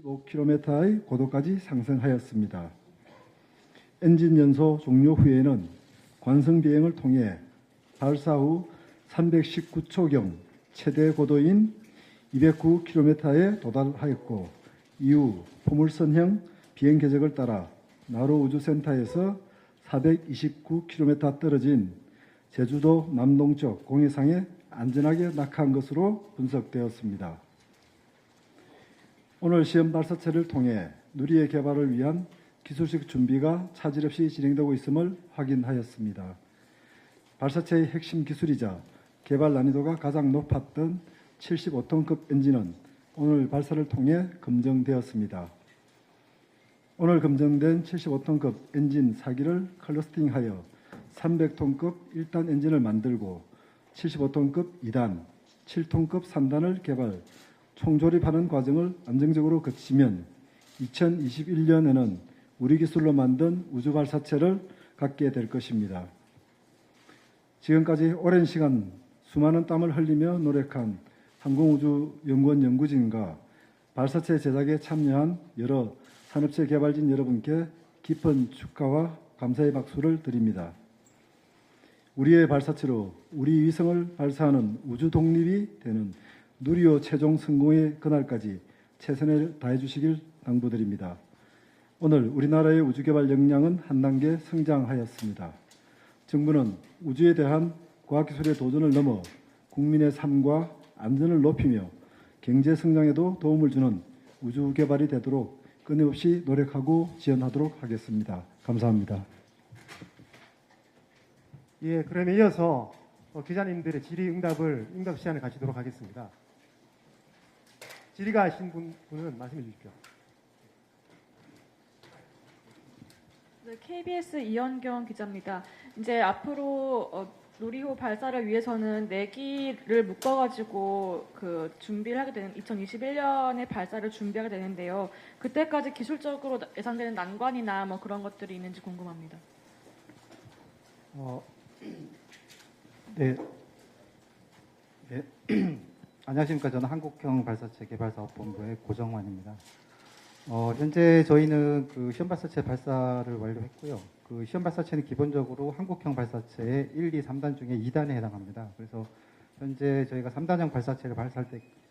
75km의 고도까지 상승하였습니다. 엔진 연소 종료 후에는 관성 비행을 통해 발사 후 319초경 최대 고도인 209km에 도달하였고, 이후 포물선형 비행 궤적을 따라 나로 우주센터에서 429km 떨어진 제주도 남동쪽 공해상에 안전하게 낙하한 것으로 분석되었습니다. 오늘 시험 발사체를 통해 누리의 개발을 위한 기술적 준비가 차질 없이 진행되고 있음을 확인하였습니다. 발사체의 핵심 기술이자 개발 난이도가 가장 높았던 75톤급 엔진은 오늘 발사를 통해 검증되었습니다. 오늘 검증된 75톤급 엔진 4기를 클러스팅하여 300톤급 1단 엔진을 만들고 75톤급 2단, 7톤급 3단을 개발, 총조립하는 과정을 안정적으로 거치면 2021년에는 우리 기술로 만든 우주발사체를 갖게 될 것입니다. 지금까지 오랜 시간 수많은 땀을 흘리며 노력한 항공우주연구원 연구진과 발사체 제작에 참여한 여러 산업체 개발진 여러분께 깊은 축하와 감사의 박수를 드립니다. 우리의 발사체로 우리 위성을 발사하는 우주 독립이 되는 누리호 최종 성공의 그날까지 최선을 다해 주시길 당부드립니다. 오늘 우리나라의 우주개발 역량은 한 단계 성장하였습니다. 정부는 우주에 대한 과학기술의 도전을 넘어 국민의 삶과 안전을 높이며 경제 성장에도 도움을 주는 우주개발이 되도록 끊임없이 노력하고 지원하도록 하겠습니다. 감사합니다. 예, 그러면 이어서 기자님들의 응답 시간을 가지도록 하겠습니다. 질의가 하신 분은 말씀해 주십시오. 네, KBS 이현경 기자입니다. 이제 앞으로 누리호 발사를 위해서는 4기를 묶어가지고 준비를 하게 되는 2021년에 발사를 준비하게 되는데요. 그때까지 기술적으로 예상되는 난관이나 뭐 그런 것들이 있는지 궁금합니다. 네. 안녕하십니까. 저는 한국형 발사체 개발사업본부의 고정환입니다. 현재 저희는 시험 발사체 발사를 완료했고요. 시험 발사체는 기본적으로 한국형 발사체의 1, 2, 3단 중에 2단에 해당합니다. 그래서 현재 저희가 3단형 발사체를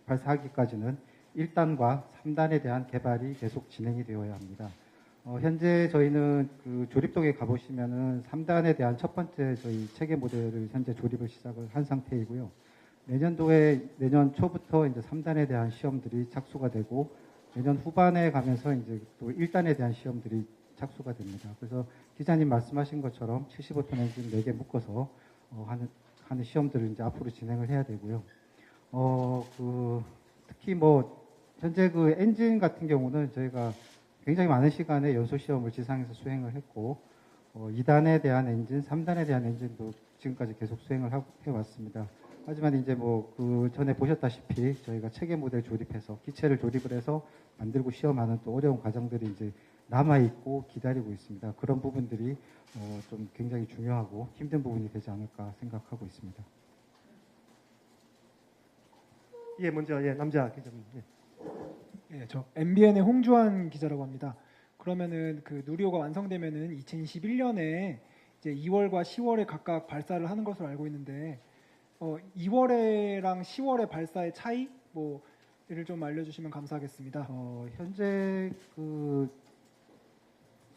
발사하기까지는 1단과 3단에 대한 개발이 계속 진행이 되어야 합니다. 현재 저희는 조립동에 가보시면은 3단에 대한 첫 번째 저희 체계 모델을 현재 조립을 시작을 한 상태이고요. 내년 초부터 이제 3단에 대한 시험들이 착수가 되고, 내년 후반에 가면서 이제 또 1단에 대한 시험들이 착수가 됩니다. 그래서 기자님 말씀하신 것처럼 75톤 엔진 4개 묶어서 하는 시험들을 이제 앞으로 진행을 해야 되고요. 특히 현재 엔진 같은 경우는 저희가 굉장히 많은 시간에 연소 시험을 지상에서 수행을 했고, 2단에 대한 엔진, 3단에 대한 엔진도 지금까지 계속 수행을 해왔습니다. 하지만 이제 전에 보셨다시피 저희가 체계 모델 조립해서 기체를 조립을 해서 만들고 시험하는 또 어려운 과정들이 이제 남아있고 기다리고 있습니다. 그런 부분들이 좀 굉장히 중요하고 힘든 부분이 되지 않을까 생각하고 있습니다. 예, 먼저 남자 기자님. 네, 저 MBN의 홍주환 기자라고 합니다. 그러면은 누리호가 완성되면은 2021년에 이제 2월과 10월에 각각 발사를 하는 것으로 알고 있는데, 2월에랑 10월의 발사의 차이 를 좀 알려주시면 감사하겠습니다. 현재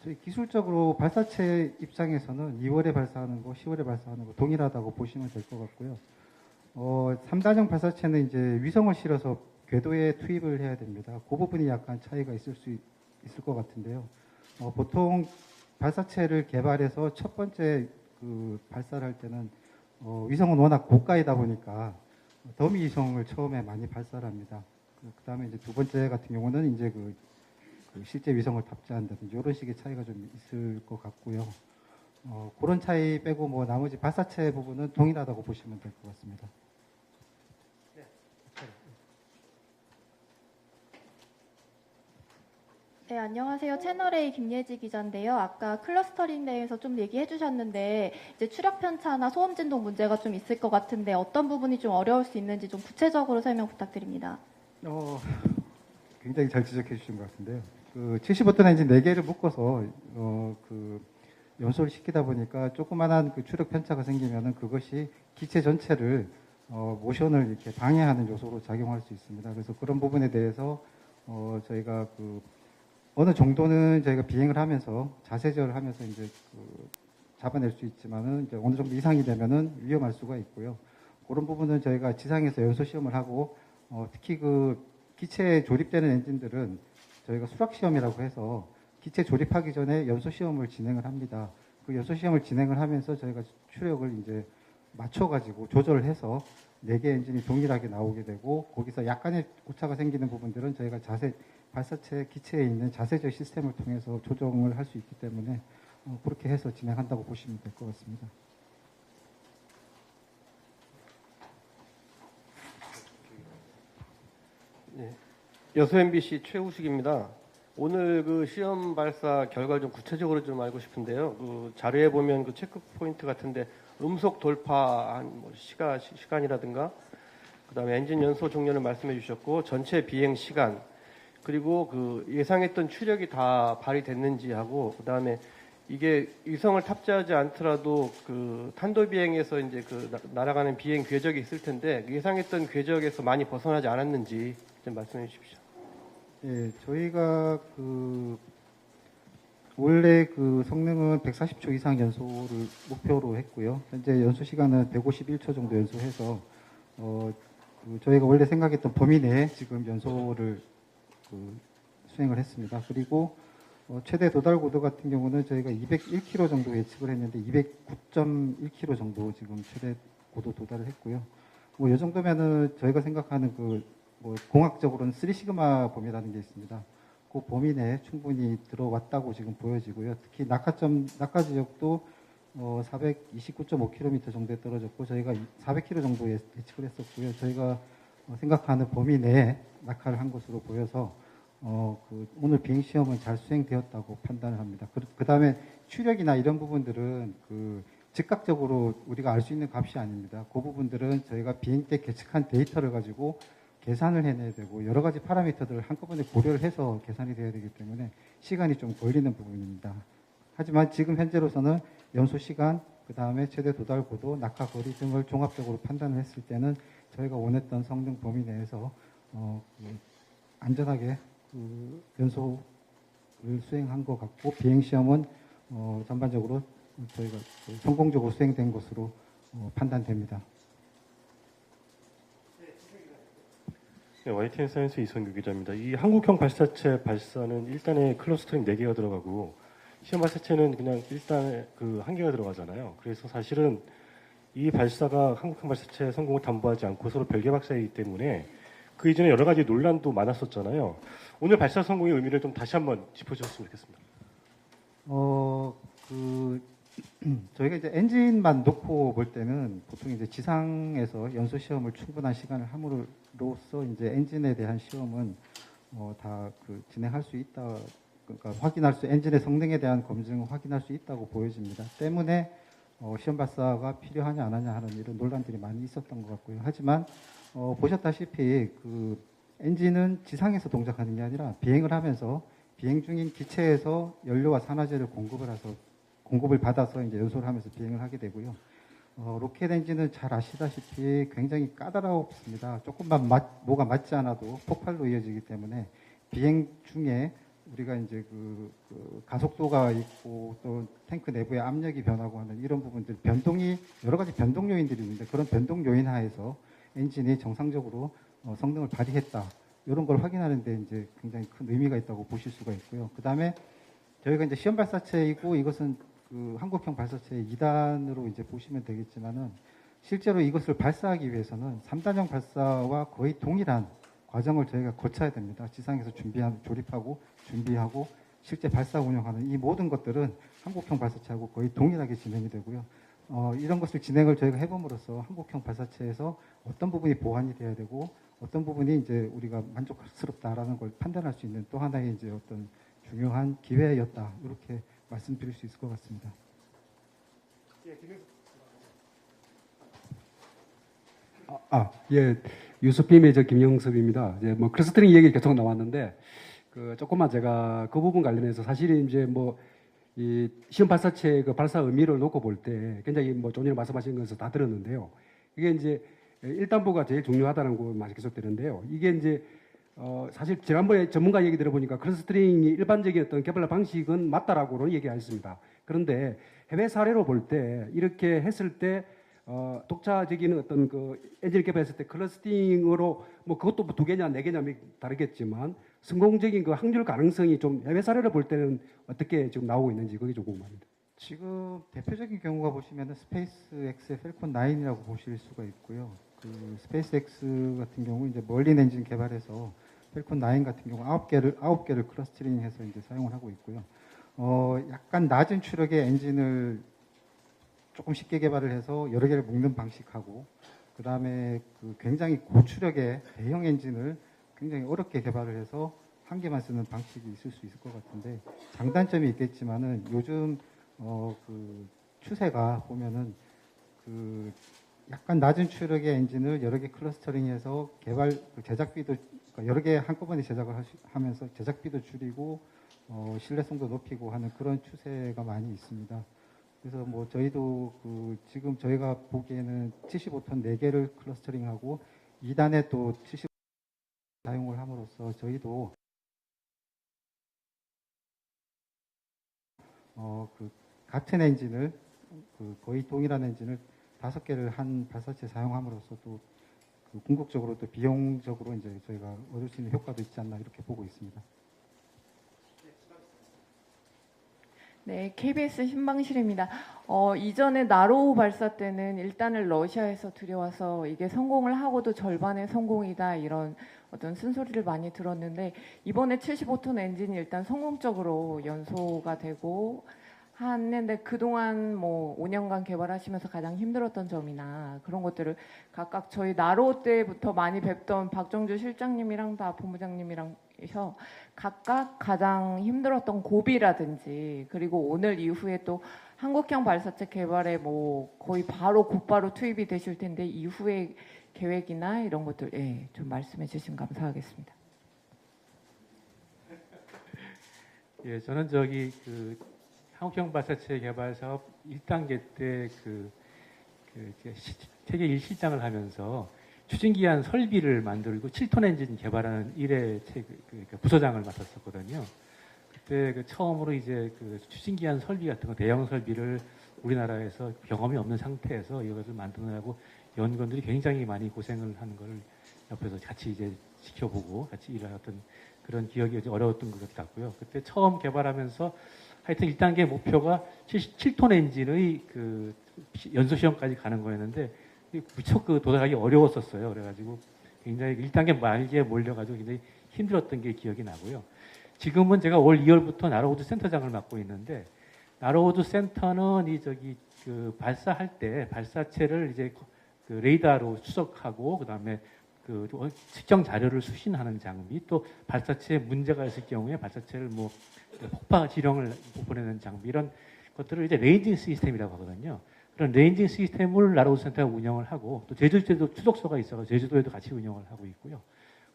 저희 기술적으로 발사체 입장에서는 2월에 발사하는 거, 10월에 발사하는 거 동일하다고 보시면 될 것 같고요. 3단형 발사체는 이제 위성을 실어서 궤도에 투입을 해야 됩니다. 그 부분이 약간 차이가 있을 것 같은데요. 보통 발사체를 개발해서 첫 번째 발사를 할 때는 위성은 워낙 고가이다 보니까 더미 위성을 처음에 많이 발사를 합니다. 그 다음에 이제 두 번째 같은 경우는 이제 실제 위성을 탑재한다든지 이런 식의 차이가 좀 있을 것 같고요. 그런 차이 빼고 나머지 발사체 부분은 동일하다고 보시면 될 것 같습니다. 네, 안녕하세요. 채널A 김예지 기자인데요. 아까 클러스터링 대해서 좀 얘기해 주셨는데 이제 추력 편차나 소음 진동 문제가 좀 있을 것 같은데 어떤 부분이 좀 어려울 수 있는지 좀 구체적으로 설명 부탁드립니다. 굉장히 잘 지적해 주신 것 같은데요. 그 75톤 엔진 4개를 묶어서 그 연소를 시키다 보니까 조그만한 그 추력 편차가 생기면은 그것이 기체 전체를 모션을 이렇게 방해하는 요소로 작용할 수 있습니다. 그래서 그런 부분에 대해서 저희가 그 어느 정도는 저희가 비행을 하면서 자세절을 하면서 이제 그 잡아낼 수 있지만은 이제 어느 정도 이상이 되면은 위험할 수가 있고요. 그런 부분은 저희가 지상에서 연소 시험을 하고 특히 그 기체에 조립되는 엔진들은 저희가 수락 시험이라고 해서 기체 조립하기 전에 연소 시험을 진행을 합니다. 그 연소 시험을 진행을 하면서 저희가 추력을 이제 맞춰가지고 조절을 해서 4개 엔진이 동일하게 나오게 되고 거기서 약간의 오차가 생기는 부분들은 저희가 발사체 기체에 있는 자세절 시스템을 통해서 조정을 할 수 있기 때문에 그렇게 해서 진행한다고 보시면 될 것 같습니다. 네. 여수 MBC 최우식입니다. 오늘 그 시험 발사 결과를 좀 구체적으로 좀 알고 싶은데요. 그 자료에 보면 그 체크 포인트 같은데 음속 돌파한 뭐 시간이라든가 그다음에 엔진 연소 종료를 말씀해 주셨고 전체 비행 시간 그리고 그 예상했던 추력이 다 발휘됐는지 하고 그다음에 이게 위성을 탑재하지 않더라도 그 탄도 비행에서 이제 그 날아가는 비행 궤적이 있을 텐데 예상했던 궤적에서 많이 벗어나지 않았는지 좀 말씀해 주십시오. 예, 저희가 그 원래 그 성능은 140초 이상 연소를 목표로 했고요. 현재 연소 시간은 151초 정도 연소해서 그 저희가 원래 생각했던 범위 내에 지금 연소를 그 수행을 했습니다. 그리고 최대 도달 고도 같은 경우는 저희가 201km 정도 예측을 했는데 209.1km 정도 지금 최대 고도 도달을 했고요. 뭐 이 정도면은 저희가 생각하는 그 뭐 공학적으로는 3시그마 범위라는 게 있습니다. 그 범위 내에 충분히 들어왔다고 지금 보여지고요. 특히 낙하 지역도 429.5km 정도에 떨어졌고 저희가 400km 정도 예측을 했었고요. 저희가 생각하는 범위 내에 낙하를 한 것으로 보여서 그 오늘 비행 시험은 잘 수행되었다고 판단을 합니다. 그 다음에 추력이나 이런 부분들은 그 즉각적으로 우리가 알 수 있는 값이 아닙니다. 그 부분들은 저희가 비행 때 계측한 데이터를 가지고 계산을 해내야 되고 여러 가지 파라미터들을 한꺼번에 고려를 해서 계산이 돼야 되기 때문에 시간이 좀 걸리는 부분입니다. 하지만 지금 현재로서는 연소 시간, 그 다음에 최대 도달 고도, 낙하 거리 등을 종합적으로 판단을 했을 때는 저희가 원했던 성능 범위 내에서 안전하게 그 연소를 수행한 것 같고 비행 시험은 전반적으로 저희가 성공적으로 수행된 것으로 판단됩니다. 네, YTN 사이언스 이성규 기자입니다. 이 한국형 발사체 발사는 일단에 클러스터링 4개가 들어가고 시험 발사체는 그냥 일단 그 1개가 들어가잖아요. 그래서 사실은 이 발사가 한국형 발사체 성공을 담보하지 않고 서로 별개 발사이기 때문에 그 이전에 여러 가지 논란도 많았었잖아요. 오늘 발사 성공의 의미를 좀 다시 한번 짚어주셨으면 좋겠습니다. 저희가 이제 엔진만 놓고 볼 때는 보통 이제 지상에서 연소 시험을 충분한 시간을 함으로써 이제 엔진에 대한 시험은 다 그 진행할 수 있다. 그러니까 엔진의 성능에 대한 검증을 확인할 수 있다고 보여집니다. 때문에 시험 발사가 필요하냐 안 하냐 하는 이런 논란들이 많이 있었던 것 같고요. 하지만 보셨다시피 그 엔진은 지상에서 동작하는 게 아니라 비행을 하면서 비행 중인 기체에서 연료와 산화제를 공급을 받아서 이제 연소를 하면서 비행을 하게 되고요. 로켓 엔진은 잘 아시다시피 굉장히 까다롭습니다. 조금만 뭐가 맞지 않아도 폭발로 이어지기 때문에 비행 중에 우리가 이제 그 가속도가 있고 또 탱크 내부의 압력이 변하고 하는 이런 부분들 여러 가지 변동 요인들이 있는데 그런 변동 요인 하에서 엔진이 정상적으로 성능을 발휘했다. 이런 걸 확인하는데 이제 굉장히 큰 의미가 있다고 보실 수가 있고요. 그 다음에 저희가 이제 시험 발사체이고 이것은 그 한국형 발사체 2단으로 이제 보시면 되겠지만은 실제로 이것을 발사하기 위해서는 3단형 발사와 거의 동일한 과정을 저희가 거쳐야 됩니다. 지상에서 조립하고 준비하고 실제 발사 운영하는 이 모든 것들은 한국형 발사체하고 거의 동일하게 진행이 되고요. 이런 것을 진행을 저희가 해봄으로써 한국형 발사체에서 어떤 부분이 보완이 돼야 되고 어떤 부분이 이제 우리가 만족스럽다라는 걸 판단할 수 있는 또 하나의 이제 어떤 중요한 기회였다. 이렇게 말씀드릴 수 있을 것 같습니다. 예. 유수빔의 저 김영섭입니다. 이제 뭐 클러스터링 얘기 계속 나왔는데 그 조금만 제가 그 부분 관련해서 사실 이제 뭐 이 시험 발사체 그 발사 의미를 놓고 볼 때 굉장히 뭐 좀 전에 말씀하신 것을 다 들었는데요. 이게 이제 1단부가 제일 중요하다는 거 말이 계속 되는데요. 이게 이제 사실 지난번에 전문가 얘기 들어보니까 클러스터링이 일반적인 어떤 개발 방식은 맞다라고는 얘기하셨습니다. 그런데 해외 사례로 볼 때 이렇게 했을 때 독자적인 어떤 그 엔진을 개발했을 때 클러스팅으로 뭐 그것도 뭐 2개냐 4개냐 다르겠지만 성공적인 그 확률 가능성이 좀 해외 사례를 볼 때는 어떻게 지금 나오고 있는지 그게 좀 궁금합니다. 지금 대표적인 경우가 보시면은 스페이스X의 펠콘 9이라고 보실 수가 있고요. 그 스페이스X 같은 경우 이제 멀린 엔진 개발해서 펠콘 9 같은 경우 9개를 클러스터링해서 이제 사용을 하고 있고요. 약간 낮은 추력의 엔진을 조금 쉽게 개발을 해서 여러 개를 묶는 방식하고, 그 다음에 그 굉장히 고추력의 대형 엔진을 굉장히 어렵게 개발을 해서 한 개만 쓰는 방식이 있을 수 있을 것 같은데, 장단점이 있겠지만은 요즘 그 추세가 보면은 그 약간 낮은 추력의 엔진을 여러 개 클러스터링해서 제작비도 그러니까 여러 개 한꺼번에 제작을 하면서 제작비도 줄이고 신뢰성도 높이고 하는 그런 추세가 많이 있습니다. 그래서 뭐 저희도 그 지금 저희가 보기에는 75톤 4개를 클러스터링하고 2단에 또 70 사용을 함으로써 저희도 그 같은 엔진을 그 거의 동일한 엔진을 5개를 한 발사체에 사용함으로써 또 그 궁극적으로 또 비용적으로 이제 저희가 얻을 수 있는 효과도 있지 않나 이렇게 보고 있습니다. 네, KBS 신방실입니다. 이전에 나로우 발사 때는 일단을 러시아에서 들여와서 이게 성공을 하고도 절반의 성공이다 이런 어떤 쓴소리를 많이 들었는데, 이번에 75톤 엔진이 일단 성공적으로 연소가 되고 했는데, 그동안 뭐 5년간 개발하시면서 가장 힘들었던 점이나 그런 것들을 각각 저희 나로우 때부터 많이 뵙던 박정주 실장님이랑 다 본부장님이랑 각각 가장 힘들었던 고비라든지, 그리고 오늘 이후에 또 한국형 발사체 개발에 뭐 거의 곧바로 투입이 되실 텐데 이후의 계획이나 이런 것들 좀 말씀해 주시면 감사하겠습니다. 예, 저는 한국형 발사체 개발 사업 1단계 때 세계 1실장을 하면서 추진기한 설비를 만들고 7톤 엔진 개발하는 일의 부서장을 맡았었거든요. 그때 처음으로 이제 추진기한 설비 같은 거, 대형 설비를 우리나라에서 경험이 없는 상태에서 이것을 만드느라고 연구원들이 굉장히 많이 고생을 하는 것을 옆에서 같이 이제 지켜보고 같이 일하였던 그런 기억이 어려웠던 것 같고요. 그때 처음 개발하면서 하여튼 1단계 목표가 7톤 엔진의 연소 시험까지 가는 거였는데 무척 도달하기 어려웠었어요. 그래가지고 굉장히 1단계 말기에 몰려가지고 굉장히 힘들었던 게 기억이 나고요. 지금은 제가 올 2월부터 나로우드 센터장을 맡고 있는데, 나로우드 센터는 발사할 때 발사체를 이제 레이더로 추적하고 그다음에 측정 자료를 수신하는 장비, 또 발사체에 문제가 있을 경우에 발사체를 폭파 지령을 보내는 장비, 이런 것들을 이제 레인징 시스템이라고 하거든요. 그런 레인징 시스템을 나로우드 센터가 운영을 하고, 또 제주도에도 추적소가 있어서 제주도에도 같이 운영을 하고 있고요.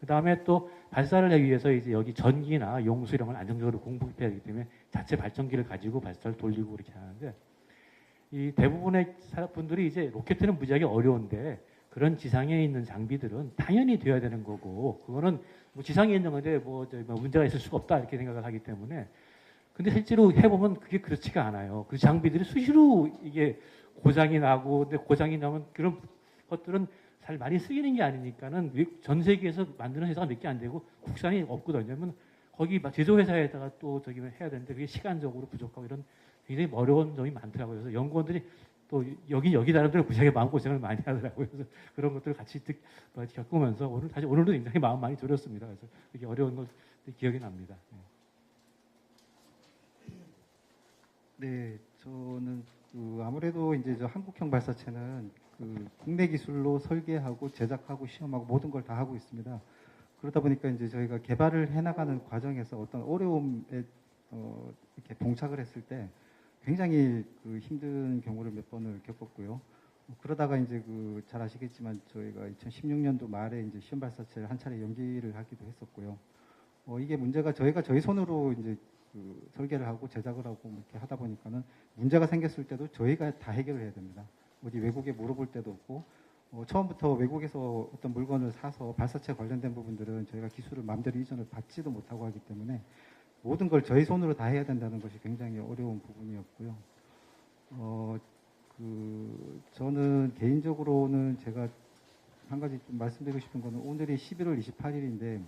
그 다음에 또 발사를 하기 위해서 이제 여기 전기나 용수 이런 걸 안정적으로 공급해야 하기 때문에 자체 발전기를 가지고 발사를 돌리고 그렇게 하는데, 이 대부분의 분들이 이제 로켓은 무지하게 어려운데 그런 지상에 있는 장비들은 당연히 돼야 되는 거고, 그거는 지상에 있는 건데 문제가 있을 수가 없다 이렇게 생각을 하기 때문에, 근데 실제로 해보면 그게 그렇지가 않아요. 그 장비들이 수시로 이게 고장이 나고, 근데 고장이 나면 그런 것들은 잘 많이 쓰이는 게 아니니까는 전 세계에서 만드는 회사가 몇 개 안 되고 국산이 없거든요. 그러면 거기 제조회사에다가 또 해야 되는데 그게 시간적으로 부족하고 이런 굉장히 어려운 점이 많더라고요. 그래서 연구원들이 또 여기 다른 데는 무지하게 마음고생을 많이 하더라고요. 그래서 그런 것들을 같이 겪으면서 오늘도 굉장히 마음 많이 졸였습니다. 그래서 되게 어려운 것 기억이 납니다. 네, 저는 아무래도 이제 한국형 발사체는 국내 기술로 설계하고 제작하고 시험하고 모든 걸 다 하고 있습니다. 그러다 보니까 이제 저희가 개발을 해나가는 과정에서 어떤 어려움에 이렇게 봉착을 했을 때 굉장히 힘든 경우를 몇 번을 겪었고요. 그러다가 이제 잘 아시겠지만 저희가 2016년도 말에 이제 시험 발사체를 한 차례 연기를 하기도 했었고요. 이게 문제가 저희 손으로 이제 설계를 하고 제작을 하고 뭐 이렇게 하다 보니까는 문제가 생겼을 때도 저희가 다 해결을 해야 됩니다. 어디 외국에 물어볼 때도 없고 처음부터 외국에서 어떤 물건을 사서 발사체 관련된 부분들은 저희가 기술을 마음대로 이전을 받지도 못하고 하기 때문에 모든 걸 저희 손으로 다 해야 된다는 것이 굉장히 어려운 부분이었고요. 저는 개인적으로는 제가 한 가지 좀 말씀드리고 싶은 거는 오늘이 11월 28일인데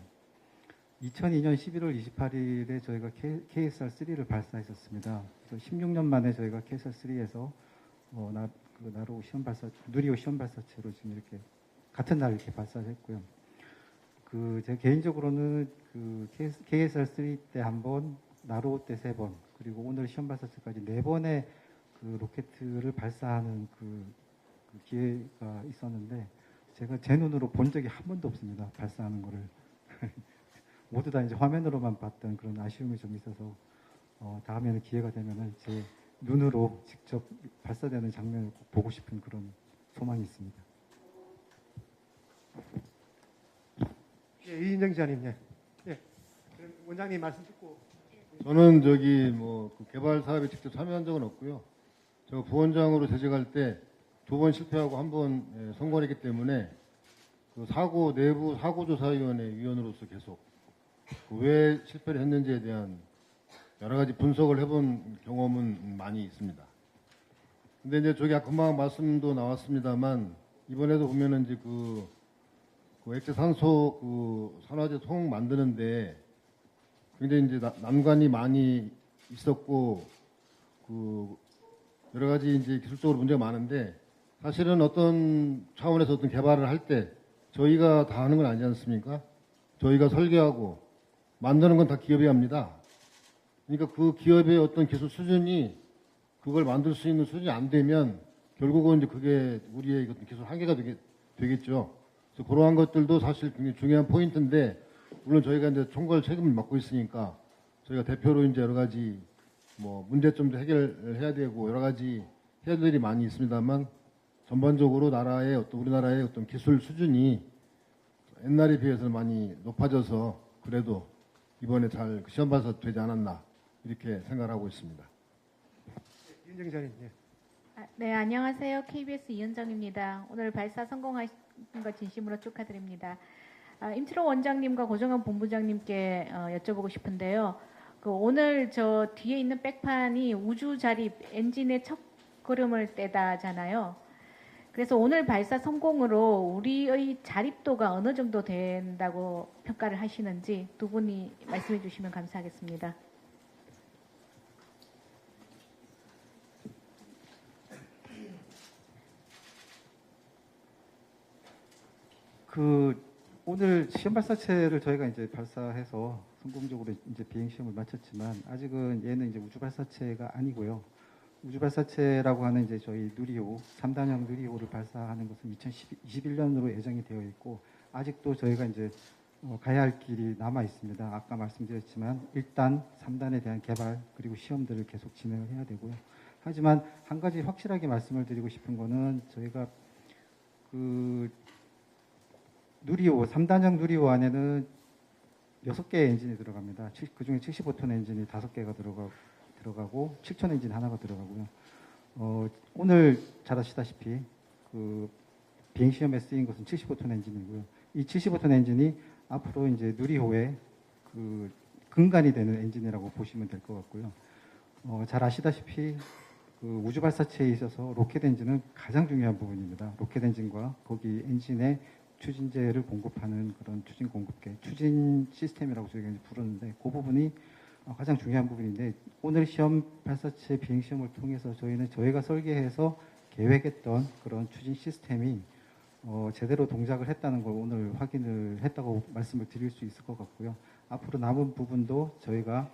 2002년 11월 28일에 저희가 KSR-3를 발사했었습니다. 그래서 16년 만에 저희가 KSR-3에서 나로 시험 발사, 누리호 시험 발사체로 지금 이렇게 같은 날 이렇게 발사를 했고요. 제가 개인적으로는 KSR-3 때 한 번, 나로 때 3번, 그리고 오늘 시험 발사체까지 4번의 로켓을 발사하는 기회가 있었는데 제가 제 눈으로 본 적이 한 번도 없습니다. 발사하는 거를. 모두 다 이제 화면으로만 봤던 그런 아쉬움이 좀 있어서 다음에는 기회가 되면은 제 눈으로 직접 발사되는 장면을 꼭 보고 싶은 그런 소망이 있습니다. 예, 이인정 기자님, 예. 그럼 원장님 말씀 듣고. 저는 그 개발 사업에 직접 참여한 적은 없고요. 제가 부원장으로 재직할 때 2번 실패하고 1번 성공했기 때문에 내부 사고조사위원회 위원으로서 계속 왜 실패를 했는지에 대한 여러 가지 분석을 해본 경험은 많이 있습니다. 근데 이제 저기 금방 말씀도 나왔습니다만 이번에도 보면은 이제 액체산소 산화제 통 만드는데 굉장히 이제 난관이 많이 있었고 여러 가지 이제 기술적으로 문제가 많은데 사실은 어떤 차원에서 어떤 개발을 할 때 저희가 다 하는 건 아니지 않습니까? 저희가 설계하고 만드는 건 다 기업이 합니다. 그러니까 그 기업의 어떤 기술 수준이 그걸 만들 수 있는 수준이 안 되면 결국은 이제 그게 우리의 어떤 기술 한계가 되겠죠. 그래서 그러한 것들도 사실 굉장히 중요한 포인트인데 물론 저희가 이제 총괄 책임을 맡고 있으니까 저희가 대표로 이제 여러 가지 문제점도 해결해야 되고 여러 가지 해야 될 일이 많이 있습니다만 전반적으로 우리나라의 어떤 기술 수준이 옛날에 비해서는 많이 높아져서 그래도 이번에 잘 시험 발사 되지 않았나 이렇게 생각하고 있습니다. 이인정 기자님, 예. 네, 안녕하세요. KBS 이은정입니다. 오늘 발사 성공하신 것 진심으로 축하드립니다. 임트로 원장님과 고정환 본부장님께 여쭤보고 싶은데요. 오늘 저 뒤에 있는 백판이 우주 자립 엔진의 첫 걸음을 떼다잖아요. 그래서 오늘 발사 성공으로 우리의 자립도가 어느 정도 된다고 평가를 하시는지 두 분이 말씀해 주시면 감사하겠습니다. 오늘 시험 발사체를 저희가 이제 발사해서 성공적으로 이제 비행 시험을 마쳤지만 아직은 얘는 이제 우주 발사체가 아니고요. 우주 발사체라고 하는 이제 저희 누리호 3단형 누리호를 발사하는 것은 2021년으로 예정이 되어 있고 아직도 저희가 이제 가야 할 길이 남아 있습니다. 아까 말씀드렸지만 1단, 3단에 대한 개발 그리고 시험들을 계속 진행을 해야 되고요. 하지만 한 가지 확실하게 말씀을 드리고 싶은 거는 저희가 누리호 3단형 누리호 안에는 6개의 엔진이 들어갑니다. 그중에 75톤 엔진이 5개가 들어가고 7톤 엔진 하나가 들어가고요. 오늘 잘 아시다시피 비행 시험에 쓰인 것은 75톤 엔진이고요. 이 75톤 엔진이 앞으로 이제 누리호의 근간이 되는 엔진이라고 보시면 될 것 같고요. 잘 아시다시피 우주 발사체에 있어서 로켓 엔진은 가장 중요한 부분입니다. 로켓 엔진과 거기 엔진의 추진제를 공급하는 그런 추진 공급계, 추진 시스템이라고 저희가 이제 부르는데 그 부분이 가장 중요한 부분인데 오늘 시험 발사체 비행 시험을 통해서 저희가 설계해서 계획했던 그런 추진 시스템이 제대로 동작을 했다는 걸 오늘 확인을 했다고 말씀을 드릴 수 있을 것 같고요. 앞으로 남은 부분도 저희가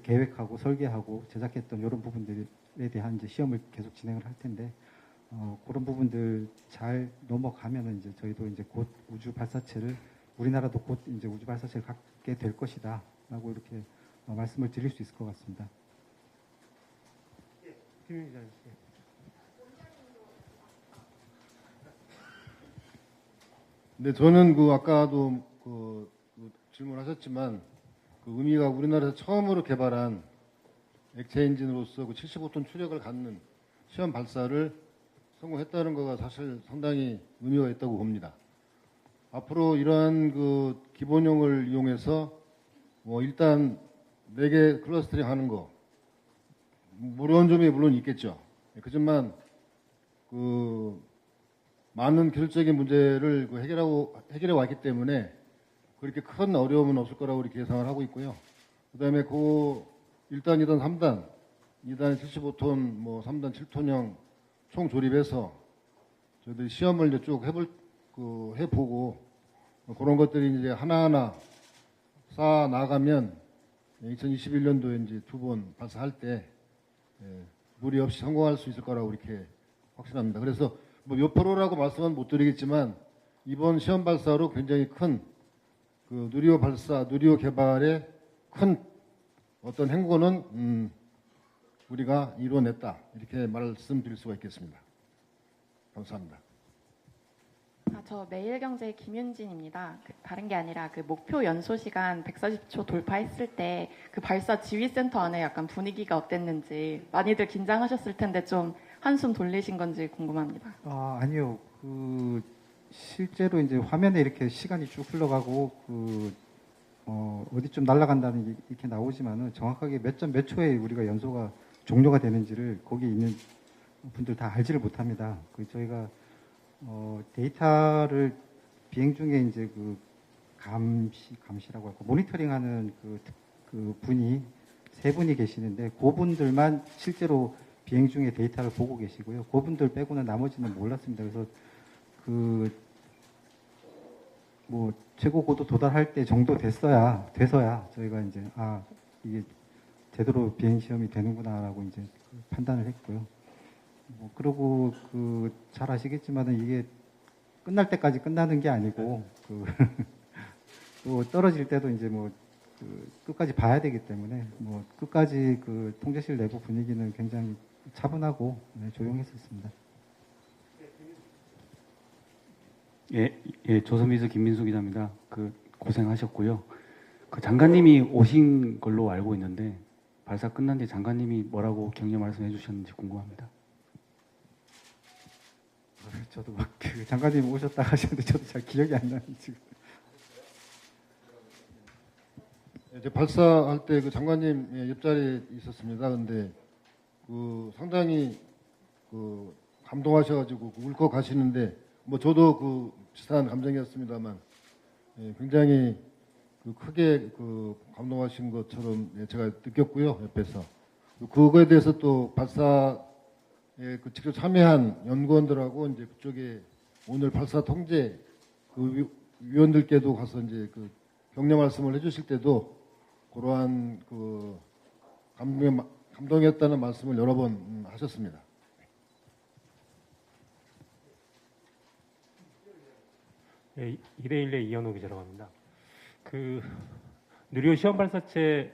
계획하고 설계하고 제작했던 이런 부분들에 대한 이제 시험을 계속 진행을 할 텐데 그런 부분들 잘 넘어가면은 이제 저희도 이제 곧 우주 발사체를 우리나라도 곧 이제 우주 발사체를 갖게 될 것이다라고 이렇게 말씀을 드릴 수 있을 것 같습니다. 김윤 기자님. 근데 저는 그 아까도 질문하셨지만 그 의미가 우리나라에서 처음으로 개발한 액체 엔진으로서 그 75톤 추력을 갖는 시험 발사를 성공했다는 거가 사실 상당히 의미가 있다고 봅니다. 앞으로 이러한 그 기본형을 이용해서 뭐 일단 4개 클러스터링 하는 거 어려운 점이 물론 있겠죠. 그렇지만 그 많은 기술적인 문제를 해결해 왔기 때문에 그렇게 큰 어려움은 없을 거라고 이렇게 예상을 하고 있고요. 그다음에 그 1단, 2단, 3단, 2단에 75톤, 뭐 3단 7톤형 총 조립해서 저희들이 시험을 이제 쭉 해보고 그런 것들이 이제 하나하나 쌓아 나가면 2021년도에 이제 2번 발사할 때 무리 없이 성공할 수 있을 거라고 이렇게 확신합니다. 그래서 뭐 몇 프로라고 말씀은 못 드리겠지만 이번 시험 발사로 굉장히 큰 그 누리호 개발의 큰 어떤 행보는 우리가 이루어냈다 이렇게 말씀드릴 수가 있겠습니다. 감사합니다. 저 매일경제의 김윤진입니다. 다른 게 아니라 그 목표 연소 시간 140초 돌파했을 때 그 발사 지휘센터 안에 약간 분위기가 어땠는지 많이들 긴장하셨을 텐데 좀 한숨 돌리신 건지 궁금합니다. 아니요. 실제로 이제 화면에 이렇게 시간이 쭉 흘러가고 어디쯤 날아간다는 게 이렇게 나오지만은 정확하게 몇 초에 우리가 연소가 종료가 되는지를 거기 있는 분들 다 알지를 못합니다. 저희가 데이터를 비행 중에 이제 그 감시라고 할까 모니터링하는 그 분이 3분이 계시는데 그분들만 실제로 비행 중에 데이터를 보고 계시고요. 그분들 빼고는 나머지는 몰랐습니다. 그래서 뭐 최고 고도 도달할 때 정도 돼서야 저희가 이제 이게 제대로 비행 시험이 되는구나라고 이제 판단을 했고요. 그리고 잘 아시겠지만은 이게 끝날 때까지 끝나는 게 아니고 또 떨어질 때도 이제 끝까지 봐야 되기 때문에 끝까지 통제실 내부 분위기는 굉장히 차분하고 조용했었습니다. 조선미수 김민수 기자입니다. 고생하셨고요. 장관님이 오신 걸로 알고 있는데 발사 끝난 뒤 장관님이 뭐라고 격려 말씀해 주셨는지 궁금합니다. 저도 장관님 오셨다 하셨는데 저도 잘 기억이 안 나요 지금. 이제 발사할 때 장관님 옆자리에 있었습니다. 근데 상당히 감동하셔가지고 울컥 가시는데 저도 비슷한 감정이었습니다만 굉장히 크게 감동하신 것처럼 제가 느꼈고요 옆에서 그거에 대해서 또 발사에 직접 참여한 연구원들하고 이제 그쪽에 오늘 발사 통제 위원들께도 가서 이제 격려 말씀을 해주실 때도 그러한 감동이었다는 말씀을 여러 번 하셨습니다. 네, 2대1의 이현우 기자라고 합니다. 누리호 시험 발사체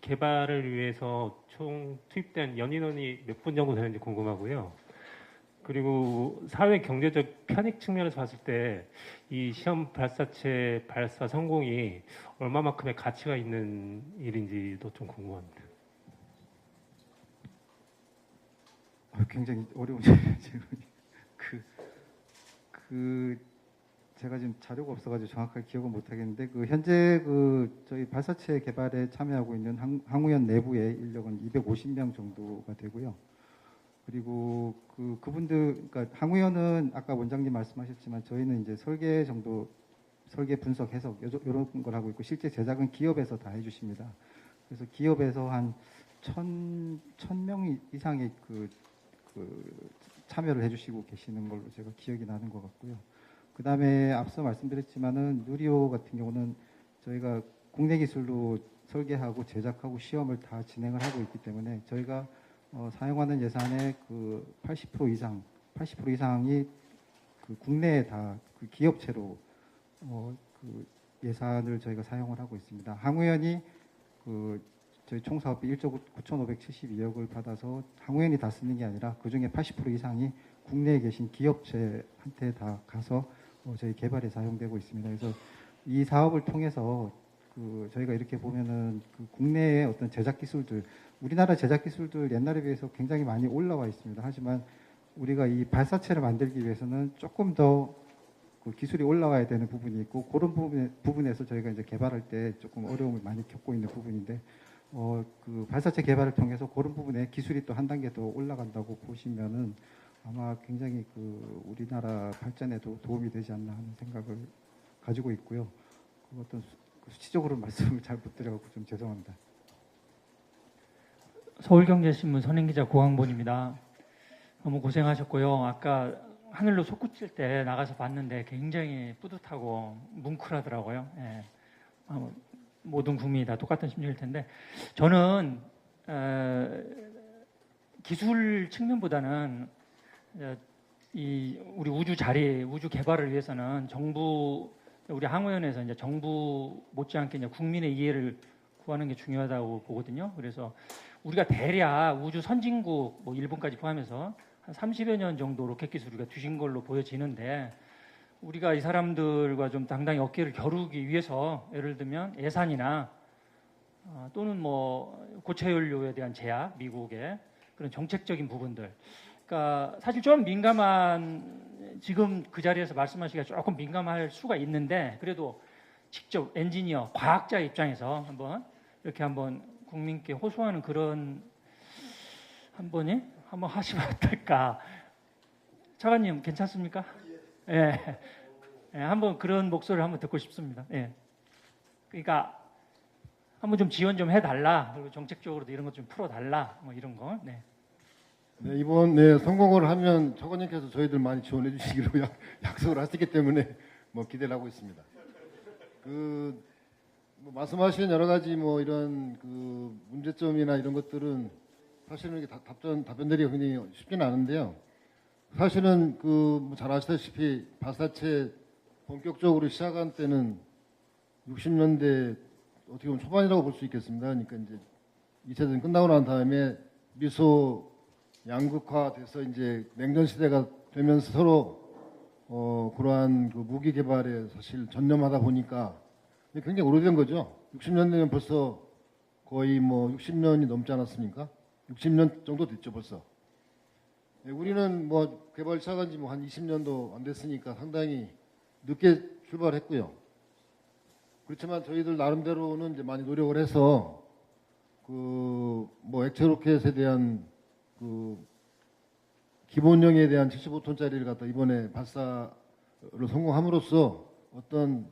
개발을 위해서 총 투입된 연인원이 몇 분 정도 되는지 궁금하고요. 그리고 사회 경제적 편익 측면에서 봤을 때 이 시험 발사체 발사 성공이 얼마만큼의 가치가 있는 일인지도 좀 궁금합니다. 굉장히 어려운 질문이. 제가 지금 자료가 없어가지고 정확하게 기억은 못하겠는데 현재 저희 발사체 개발에 참여하고 있는 항우연 내부의 인력은 250명 정도가 되고요. 그리고 그분들 그러니까 항우연은 아까 원장님 말씀하셨지만 저희는 이제 설계 분석 해석 이런 걸 하고 있고 실제 제작은 기업에서 다 해주십니다. 그래서 기업에서 한 1,000명 이상의 참여를 해주시고 계시는 걸로 제가 기억이 나는 것 같고요. 그 다음에 앞서 말씀드렸지만은 누리호 같은 경우는 저희가 국내 기술로 설계하고 제작하고 시험을 다 진행을 하고 있기 때문에 저희가 사용하는 예산의 80% 이상이 국내에 다 기업체로 예산을 저희가 사용을 하고 있습니다. 항우연이 저희 총 사업비 1조 9,572억을 받아서 항우연이 다 쓰는 게 아니라 그 중에 80% 이상이 국내에 계신 기업체한테 다 가서 저희 개발에 사용되고 있습니다. 그래서 이 사업을 통해서 저희가 이렇게 보면은 국내의 어떤 제작 기술들, 우리나라 제작 기술들 옛날에 비해서 굉장히 많이 올라와 있습니다. 하지만 우리가 이 발사체를 만들기 위해서는 조금 더 기술이 올라와야 되는 부분이 있고, 그런 부분에서 저희가 이제 개발할 때 조금 어려움을 많이 겪고 있는 부분인데, 발사체 개발을 통해서 그런 부분에 기술이 또 한 단계 더 올라간다고 보시면은 아마 굉장히 우리나라 발전에도 도움이 되지 않나 하는 생각을 가지고 있고요. 어떤 수치적으로 말씀을 잘 못 드려갖고 좀 죄송합니다. 서울경제신문 선임기자 고항본입니다. 너무 고생하셨고요. 아까 하늘로 솟구칠 때 나가서 봤는데 굉장히 뿌듯하고 뭉클하더라고요. 예. 모든 국민이 다 똑같은 심정일 텐데, 저는 기술 측면보다는 우리 우주 개발을 위해서는 우리 항우연에서 이제 정부 못지않게 이제 국민의 이해를 구하는 게 중요하다고 보거든요. 그래서 우리가 대략 우주 선진국, 일본까지 포함해서 한 30여 년 정도 로켓 기술 우리가 뒤진 걸로 보여지는데, 우리가 이 사람들과 좀 당당히 어깨를 겨루기 위해서 예를 들면 예산이나 또는 고체 연료에 대한 제약, 미국의 그런 정책적인 부분들, 그러니까 사실 좀 지금 그 자리에서 말씀하시기가 조금 민감할 수가 있는데, 그래도 직접 엔지니어, 과학자 입장에서 한번 국민께 호소하는 그런 한번 하시면 어떨까? 차관님 괜찮습니까? 예. 한번 그런 목소리를 한번 듣고 싶습니다. 예. 그러니까 한번 좀 지원 좀 해달라. 그리고 정책적으로도 이런 것 좀 풀어달라. 이런 거. 네. 네, 이번 성공을 하면 차관님께서 저희들 많이 지원해 주시기로 약속을 하셨기 때문에 기대를 하고 있습니다. 말씀하신 여러 가지 이런 문제점이나 이런 것들은 사실은 이렇게 답변들이 굉장히 쉽지는 않은데요. 사실은 잘 아시다시피 발사체 본격적으로 시작한 때는 60년대 어떻게 보면 초반이라고 볼 수 있겠습니다. 그러니까 이제 2차 대전 끝나고 난 다음에 미소 양극화돼서 이제 냉전 시대가 되면서 서로 그러한 무기 개발에 사실 전념하다 보니까 굉장히 오래된 거죠. 60년대면 벌써 거의 60년이 넘지 않았습니까? 60년 정도 됐죠, 벌써. 네, 우리는 개발 시작한 지 한 20년도 안 됐으니까 상당히 늦게 출발했고요. 그렇지만 저희들 나름대로는 이제 많이 노력을 해서 액체 로켓에 대한 기본형에 대한 75톤짜리를 갖다 이번에 발사를 성공함으로써 어떤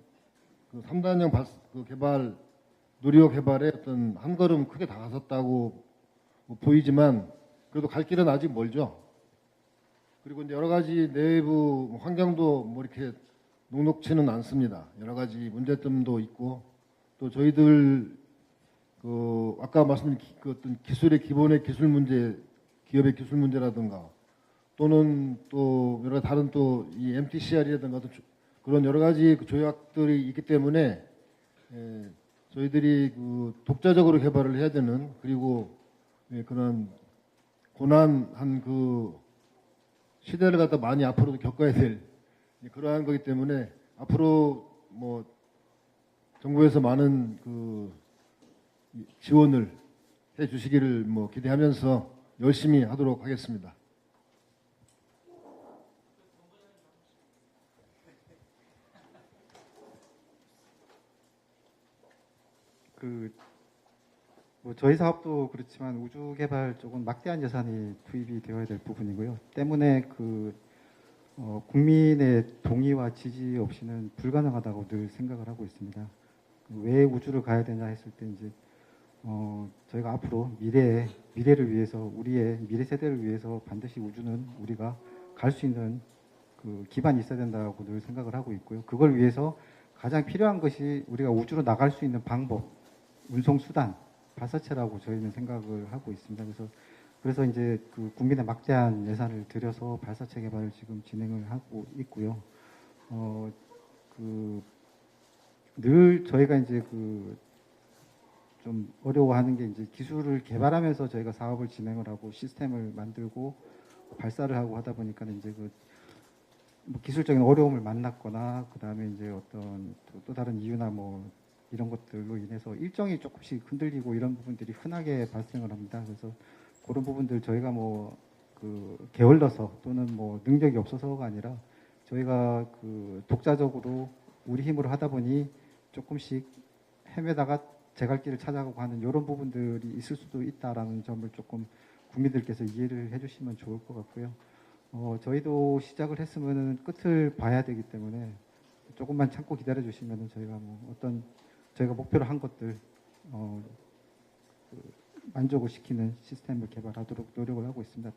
3단형 개발, 누리호 개발에 어떤 한 걸음 크게 다가섰다고 보이지만, 그래도 갈 길은 아직 멀죠. 그리고 이제 여러 가지 내부 환경도 이렇게 녹록치는 않습니다. 여러 가지 문제점도 있고, 또 저희들 아까 말씀드린 어떤 기술의 기본의 기술 문제, 기업의 기술 문제라든가, 또는 또 여러 다른 또 이 MTCR이라든가 그런 여러 가지 조약들이 있기 때문에 저희들이 독자적으로 개발을 해야 되는, 그리고 그런 고난한 시대를 갖다 많이 앞으로도 겪어야 될 그러한 거기 때문에 앞으로 정부에서 많은 지원을 해 주시기를 기대하면서 열심히 하도록 하겠습니다. 저희 사업도 그렇지만 우주 개발 쪽은 막대한 예산이 투입이 되어야 될 부분이고요. 때문에 국민의 동의와 지지 없이는 불가능하다고 늘 생각을 하고 있습니다. 왜 우주를 가야 되냐 했을 때 이제 저희가 앞으로 미래를 위해서, 우리의 미래 세대를 위해서 반드시 우주는 우리가 갈 수 있는 기반이 있어야 된다고 늘 생각을 하고 있고요. 그걸 위해서 가장 필요한 것이 우리가 우주로 나갈 수 있는 방법, 운송 수단, 발사체라고 저희는 생각을 하고 있습니다. 그래서 이제 국민의 막대한 예산을 들여서 발사체 개발을 지금 진행을 하고 있고요. 늘 저희가 이제 좀 어려워하는 게 이제 기술을 개발하면서 저희가 사업을 진행을 하고 시스템을 만들고 발사를 하고 하다 보니까 이제 뭐 기술적인 어려움을 만났거나 그다음에 이제 어떤 또 다른 이유나 뭐 이런 것들로 인해서 일정이 조금씩 흔들리고 이런 부분들이 흔하게 발생을 합니다. 그래서 그런 부분들 저희가 뭐 그 게을러서 또는 뭐 능력이 없어서가 아니라 저희가 그 독자적으로 우리 힘으로 하다 보니 조금씩 헤매다가 제 갈 길을 찾아가고 하는 이런 부분들이 있을 수도 있다라는 점을 조금 국민들께서 이해를 해주시면 좋을 것 같고요. 저희도 시작을 했으면 끝을 봐야 되기 때문에 조금만 참고 기다려 주시면 저희가 뭐 어떤 저희가 목표로 한 것들 만족을 시키는 시스템을 개발하도록 노력을 하고 있습니다.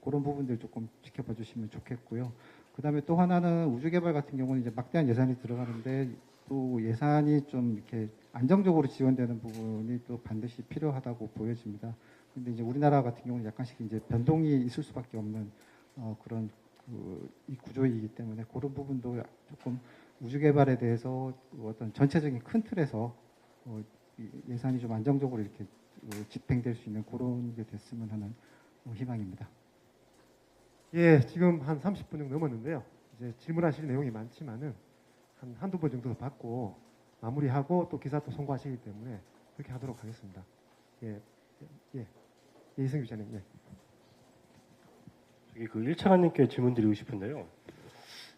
그런 부분들 조금 지켜봐 주시면 좋겠고요. 그다음에 또 하나는 우주 개발 같은 경우는 이제 막대한 예산이 들어가는데 또 예산이 좀 이렇게 안정적으로 지원되는 부분이 또 반드시 필요하다고 보여집니다. 근데 이제 우리나라 같은 경우는 약간씩 이제 변동이 있을 수밖에 없는 그런 이 구조이기 때문에 그런 부분도 조금 우주 개발에 대해서 어떤 전체적인 큰 틀에서 예산이 좀 안정적으로 이렇게 집행될 수 있는 그런 게 됐으면 하는 희망입니다. 예, 지금 한 30분 정도 넘었는데요. 이제 질문하실 내용이 많지만은 한두 번 정도 더 받고 마무리하고 또 기사 또 송구하시기 때문에 그렇게 하도록 하겠습니다. 이승 기자님. 저기 그 1차관님께 질문드리고 싶은데요.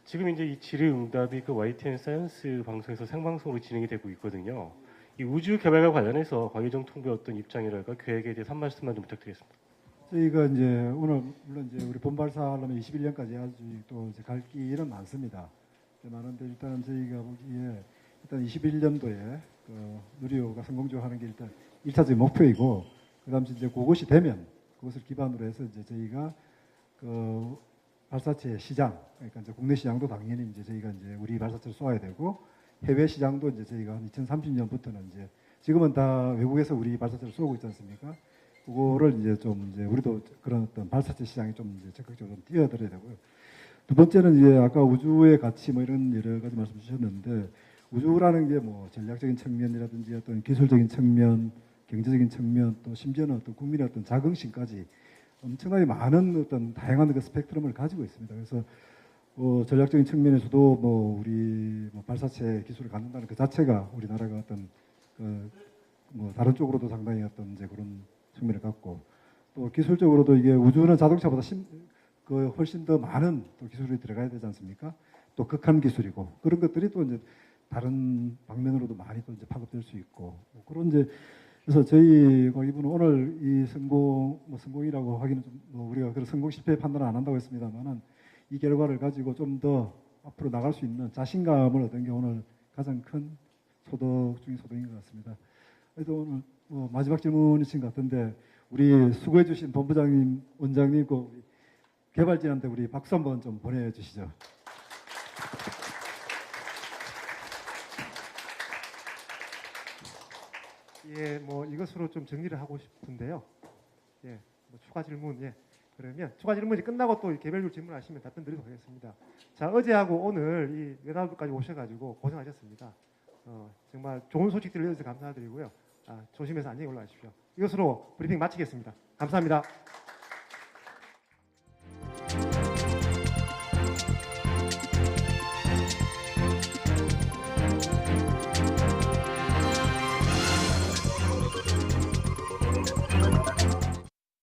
지금 이제 이 질의응답이 그 YTN 사이언스 방송에서 생방송으로 진행이 되고 있거든요. 이 우주 개발과 관련해서 광의정 통배 어떤 입장이랄까 계획에 대해서 한 말씀만 좀 부탁드리겠습니다. 저희가 이제 오늘 물론 이제 우리 본발사하려면 21년까지 아주 또 이제 갈 길은 많습니다. 많은데 일단 저희가 보기에 일단 21년도에 그 누리호가 성공적으로 하는 게 일단 1차적인 목표이고 그다음 이제 그것이 되면 그것을 기반으로 해서 이제 저희가 그 발사체 시장 그러니까 이제 국내 시장도 당연히 이제 저희가 이제 우리 발사체를 쏘아야 되고 해외 시장도 이제 저희가 한 2030년부터는 이제 지금은 다 외국에서 우리 발사체를 쏘고 있지 않습니까? 그거를 이제 좀 이제 우리도 그런 어떤 발사체 시장에 좀 이제 적극적으로 좀 뛰어들어야 되고요. 두 번째는 이제 아까 우주의 가치 뭐 이런 여러 가지 말씀 주셨는데 우주라는 게 뭐 전략적인 측면이라든지 어떤 기술적인 측면, 경제적인 측면 또 심지어는 어떤 국민의 어떤 자긍심까지 엄청나게 많은 어떤 다양한 그 스펙트럼을 가지고 있습니다. 그래서 전략적인 측면에서도 뭐 우리 뭐 발사체 기술을 갖는다는 그 자체가 우리나라가 어떤 뭐 다른 쪽으로도 상당히 어떤 이제 그런 측면을 갖고 또 기술적으로도 이게 우주는 자동차보다 훨씬 더 많은 또 기술이 들어가야 되지 않습니까? 또 극한 기술이고 그런 것들이 또 이제 다른 방면으로도 많이 또 이제 파급될 수 있고 뭐 그런 이제 그래서 저희가 이분은 오늘 이 성공이라고 하기는 좀 뭐 우리가 그런 성공 실패 판단을 안 한다고 했습니다만은 이 결과를 가지고 좀 더 앞으로 나갈 수 있는 자신감을 얻은 게 오늘 가장 큰 소득 중인 소득인 것 같습니다. 그래서 오늘 마지막 질문이신 것 같은데 우리 수고해주신 본부장님, 원장님, 그 개발진한테 우리 박수 한번 좀 보내주시죠. 예, 뭐 이것으로 좀 정리를 하고 싶은데요. 예, 뭐 추가 질문, 그러면 추가 질문이 끝나고 또 개별적으로 질문하시면 답변 드리도록 하겠습니다. 자, 어제하고 오늘 이 외다부까지 오셔가지고 고생하셨습니다. 정말 좋은 소식들을 들려주셔서 감사드리고요. 조심해서 안녕히 올라가십시오. 이것으로 브리핑 마치겠습니다. 감사합니다.